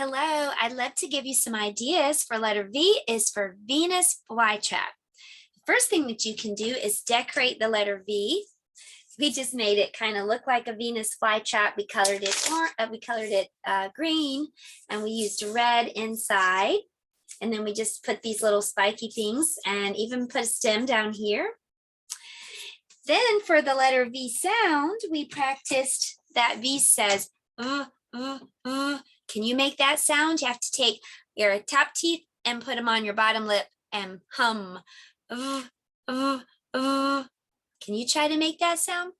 Hello, I'd love to give you some ideas for letter V is for Venus flytrap. The first thing that you can do is decorate the letter V. We just made it kind of look like a Venus flytrap. We colored it green, and we used red inside. And then we just put these little spiky things and even put a stem down here. Then for the letter V sound, we practiced that V says, Can you make that sound? You have to take your top teeth and put them on your bottom lip and hum. Can you try to make that sound?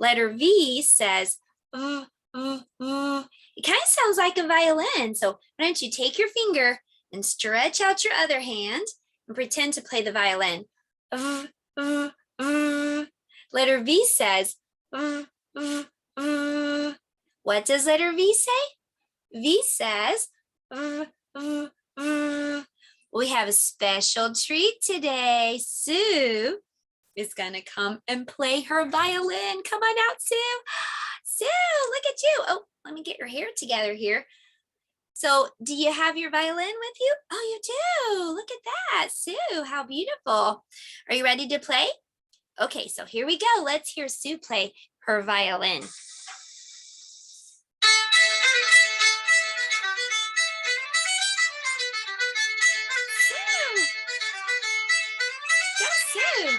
Letter V says, it kind of sounds like a violin. So why don't you take your finger and stretch out your other hand and pretend to play the violin. Letter V says, what does letter V say? V says, we have a special treat today. Sue is going to come and play her violin. Come on out, Sue. Sue, look at you. Oh, let me get your hair together here. So do you have your violin with you? Oh, you do. Look at that. Sue, how beautiful. Are you ready to play? Okay, so here we go. Let's hear Sue play her violin. Sue. Go, Sue.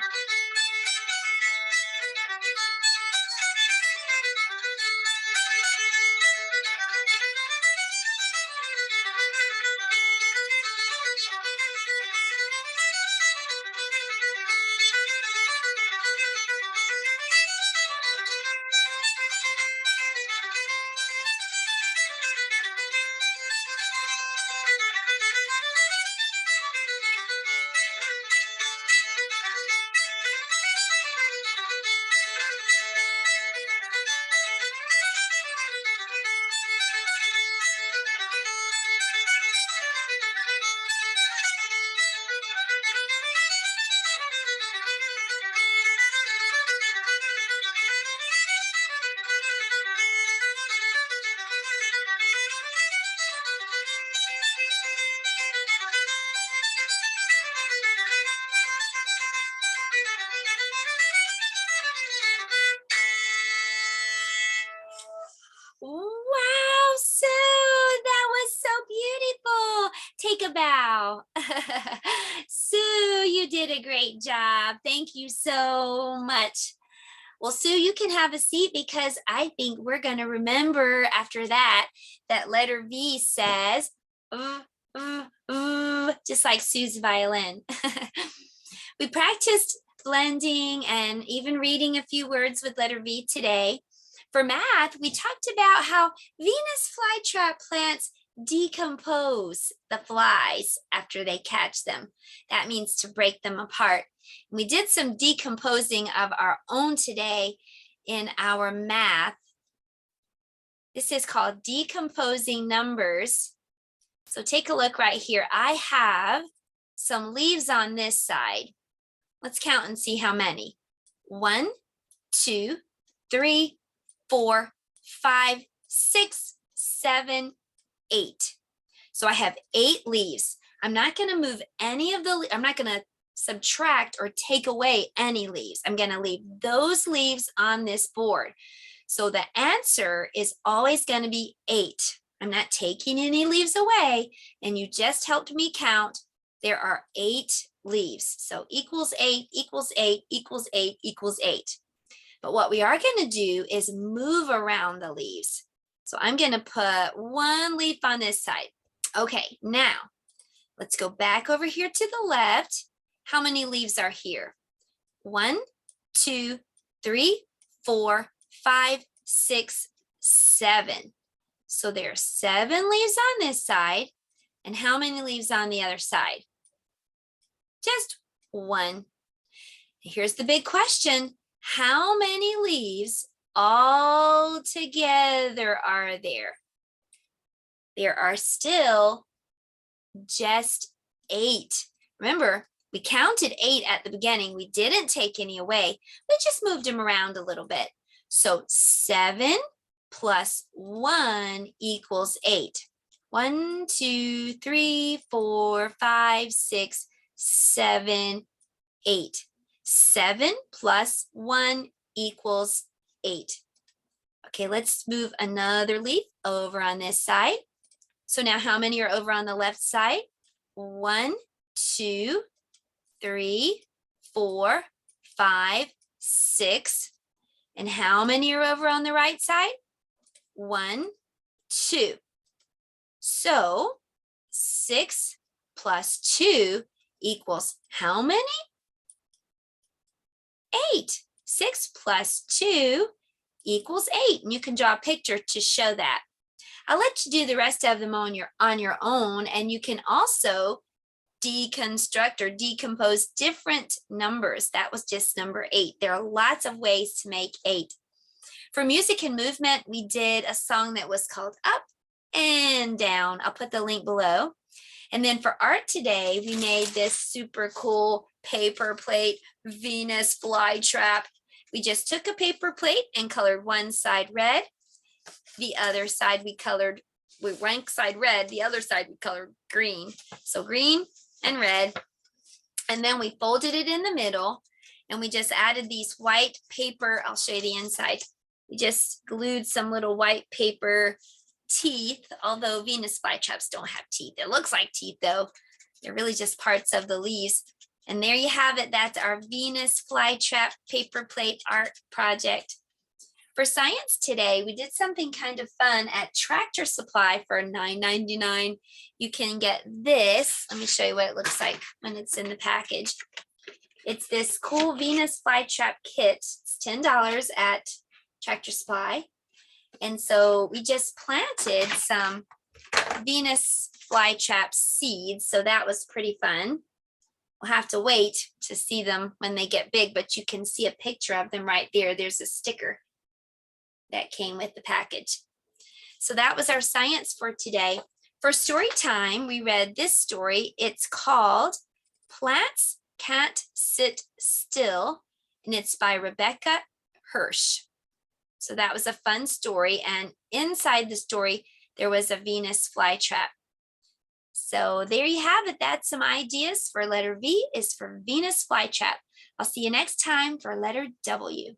Wow, Sue, that was so beautiful. Take a bow. Sue, you did a great job. Thank you so much. Well, Sue, you can have a seat because I think we're going to remember after that letter V says, just like Sue's violin. We practiced blending and even reading a few words with letter V today. For math, we talked about how Venus flytrap plants decompose the flies after they catch them. That means to break them apart. We did some decomposing of our own today in our math. This is called Decomposing Numbers. So take a look right here. I have some leaves on this side. Let's count and see how many. 1, 2, 3, 4, 5, 6, 7, 8. So I have 8 leaves. I'm not going to move any of the, I'm not going to subtract or take away any leaves. I'm going to leave those leaves on this board. So the answer is always going to be 8. I'm not taking any leaves away, and you just helped me count. There are 8 leaves. So equals 8, equals 8, equals 8, equals 8. But what we are going to do is move around the leaves. So I'm going to put 1 leaf on this side. Okay, now let's go back over here to the left. How many leaves are here? 1, 2, 3, 4, 5, 6, 7. So there are 7 leaves on this side. And how many leaves on the other side? Just 1. Here's the big question. How many leaves all together are there? There are still just 8. Remember, we counted 8 at the beginning. We didn't take any away. We just moved them around a little bit. So 7 plus 1 equals 8. 1, 2, 3, 4, 5, 6, 7, 8. 7 plus 1 equals 8. Okay, let's move another leaf over on this side. So now how many are over on the left side? 1, 2, 3, 4, 5, 6. And how many are over on the right side? 1, 2. So 6 plus 2 equals how many? 8. 6 plus 2 equals 8. And you can draw a picture to show that. I'll let you do the rest of them on your own, and you can also deconstruct or decompose different numbers. That was just number 8. There are lots of ways to make 8. For music and movement, we did a song that was called Up and Down. I'll put the link below. And then for art today, we made this super cool paper plate Venus flytrap. We just took a paper plate and colored one side red. The other side we colored, with one side red, the other side we colored green. So green and red. And then we folded it in the middle and we just added these white paper. I'll show you the inside. We just glued some little white paper teeth, although Venus flytraps don't have teeth. It looks like teeth though. They're really just parts of the leaves. And there you have it. That's our Venus flytrap paper plate art project. For science today, we did something kind of fun at Tractor Supply for $9.99. You can get this. Let me show you what it looks like when it's in the package. It's this cool Venus flytrap kit. It's $10 at Tractor Supply. And so we just planted some Venus flytrap seeds. So that was pretty fun. We'll have to wait to see them when they get big, but you can see a picture of them right there. There's a sticker that came with the package. So that was our science for today. For story time, we read this story. It's called Plants Can't Sit Still, and it's by Rebecca Hirsch. So that was a fun story, and inside the story, there was a Venus flytrap. So there you have it. That's some ideas for letter V is for Venus flytrap. I'll see you next time for letter W.